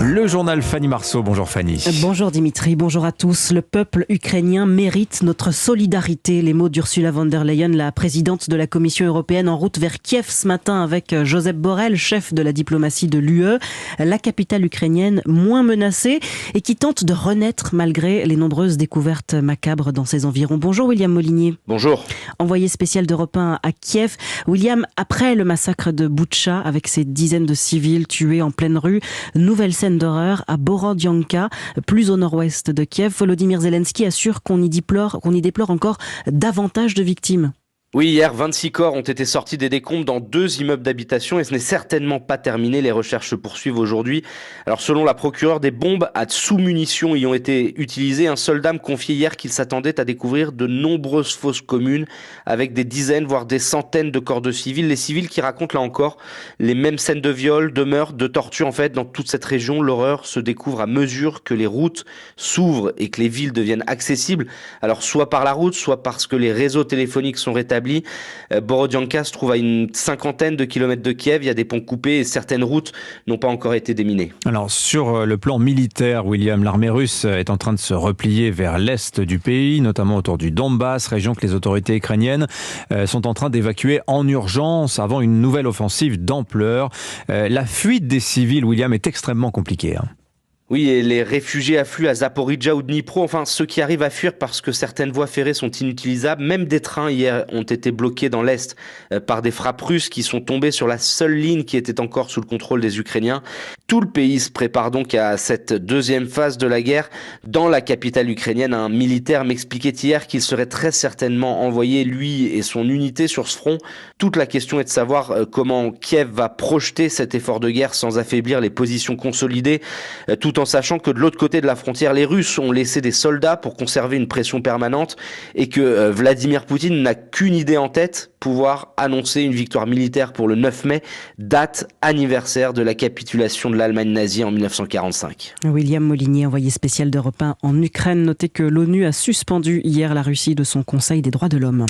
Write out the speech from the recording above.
Le journal Fanny Marceau. Bonjour Fanny. Bonjour Dimitri, bonjour à tous. Le peuple ukrainien mérite notre solidarité. Les mots d'Ursula von der Leyen, la présidente de la Commission européenne, en route vers Kiev ce matin avec Josep Borrell, chef de la diplomatie de l'UE. La capitale ukrainienne moins menacée et qui tente de renaître malgré les nombreuses découvertes macabres dans ses environs. Bonjour William Molinier. Bonjour. Envoyé spécial d'Europe 1 à Kiev. William, après le massacre de Boutcha avec ses dizaines de civils tués en pleine rue, nouvelle scène d'horreur à Borodianka, plus au nord-ouest de Kiev. Volodymyr Zelensky assure qu'on y déplore encore davantage de victimes. Oui, hier, 26 corps ont été sortis des décombres dans 2 immeubles d'habitation et ce n'est certainement pas terminé. Les recherches se poursuivent aujourd'hui. Alors, selon la procureure, des bombes à sous-munitions y ont été utilisées. Un soldat me confiait hier qu'il s'attendait à découvrir de nombreuses fosses communes avec des dizaines, voire des centaines de corps de civils. Les civils qui racontent là encore les mêmes scènes de viol, de meurtre, de torture. En fait, dans toute cette région, l'horreur se découvre à mesure que les routes s'ouvrent et que les villes deviennent accessibles. Alors, soit par la route, soit parce que les réseaux téléphoniques sont rétablis. Borodianka se trouve à une 50aine de kilomètres de Kiev. Il y a des ponts coupés et certaines routes n'ont pas encore été déminées. Alors sur le plan militaire, William, l'armée russe est en train de se replier vers l'est du pays, notamment autour du Donbass, région que les autorités ukrainiennes sont en train d'évacuer en urgence avant une nouvelle offensive d'ampleur. La fuite des civils, William, est extrêmement compliquée. Oui, et les réfugiés affluent à Zaporijjia ou Dnipro, enfin ceux qui arrivent à fuir parce que certaines voies ferrées sont inutilisables. Même des trains hier ont été bloqués dans l'Est par des frappes russes qui sont tombées sur la seule ligne qui était encore sous le contrôle des Ukrainiens. Tout le pays se prépare donc à cette deuxième phase de la guerre. Dans la capitale ukrainienne, un militaire m'expliquait hier qu'il serait très certainement envoyé, lui et son unité, sur ce front. Toute la question est de savoir comment Kiev va projeter cet effort de guerre sans affaiblir les positions consolidées, tout en sachant que de l'autre côté de la frontière, les Russes ont laissé des soldats pour conserver une pression permanente et que Vladimir Poutine n'a qu'une idée en tête, pouvoir annoncer une victoire militaire pour le 9 mai, date anniversaire de la capitulation de l'Allemagne nazie en 1945. William Molinier, envoyé spécial d'Europe 1 en Ukraine. Notez que l'ONU a suspendu hier la Russie de son Conseil des droits de l'homme.